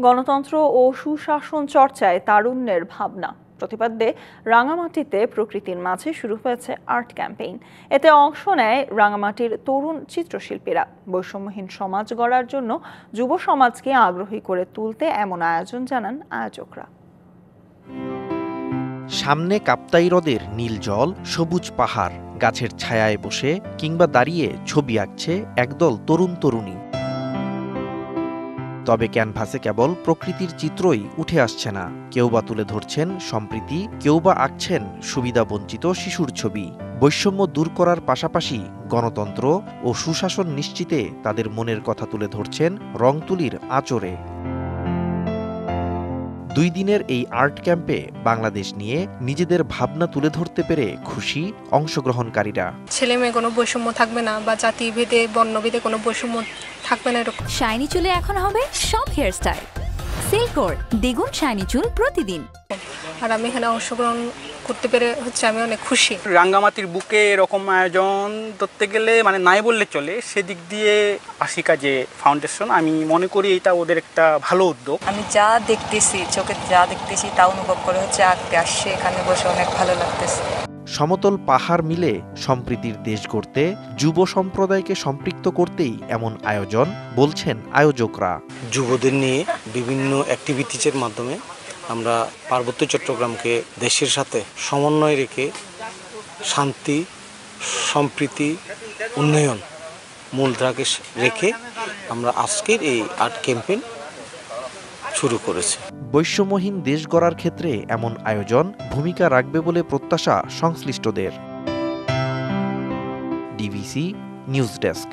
গণতন্ত্র ও সুশাসন চর্চায় তারুণ্যের ভাবনা প্রতিপাদ্যে রাঙামাটিতে প্রকৃতির মাঝে শুরু হয়েছে আর্ট ক্যাম্পেইন। এতে অংশ নেয় রাঙামাটির তরুণ চিত্রশিল্পীরা। বৈষম্যহীন সমাজ গড়ার জন্য যুব সমাজকে আগ্রহী করে তুলতে এমন আয়োজন জানান আয়োজকরা। সামনে কাপ্তাই হ্রদের নীল জল, সবুজ পাহাড়, গাছের ছায়ায় বসে কিংবা দাঁড়িয়ে ছবি আঁকছে একদল তরুণ তরুণী। তবে ক্যানভাসে কেবল প্রকৃতির চিত্রই উঠে আসছে না, কেউ বা তুলে ধরছেন সম্প্রীতি, কেউ বা আঁকছেন সুবিধাবঞ্চিত শিশুর ছবি। বৈষম্য দূর করার পাশাপাশি গণতন্ত্র ও সুশাসন নিশ্চিতে তাদের মনের কথা তুলে ধরছেন রং তুলির আঁচড়ে। 2 দিনের এই আর্ট ক্যাম্পে বাংলাদেশ নিয়ে নিজেদের ভাবনা তুলে ধরতে পেরে খুশি অংশগ্রহণকারীরা। ছেলে মেয়ে কোনো বৈষম্য থাকবে না বা জাতিভেদে বর্ণভেদে কোনো বৈষম্য থাকবে না এরকম। শাইনি চুলে এখন হবে সব হেয়ার স্টাইল। সিল্কোর দ্বিগুণ শাইনি চুল প্রতিদিন। আর আমি এখানে অংশগ্রহণ করতে পেরে আমি অনেক খুশি। রাঙ্গামাটির বুকে এরকম আয়োজন ধরতে গেলে নাই বললে চলে। সেদিক দিয়ে আশিকা যে ফাউন্ডেশন, আমি মনে করি এটা ওদের একটা ভালো উদ্যোগ। আমি যা দেখতেছি, চোখে যা দেখতেছি তা অনুভব করে আঁকতে আসছে, এখানে বসে অনেক ভালো লাগতেছে। সমতল পাহাড় মিলে সম্প্রীতির দেশ গড়তে যুব সম্প্রদায়কে সম্পৃক্ত করতেই এমন আয়োজন বলছেন আয়োজকরা। যুবদের নিয়ে বিভিন্ন অ্যাক্টিভিটিজের মাধ্যমে আমরা পার্বত্য চট্টগ্রামকে দেশের সাথে সমন্বয় রেখে শান্তি, সম্প্রীতি, উন্নয়ন মূলধারাকে রেখে আমরা আজকের এই আর্ট ক্যাম্পেইন শুরু করেছি। বৈষম্যহীন দেশ গড়ার ক্ষেত্রে এমন আয়োজন ভূমিকা রাখবে বলে প্রত্যাশা সংশ্লিষ্টদের। DBC news desk.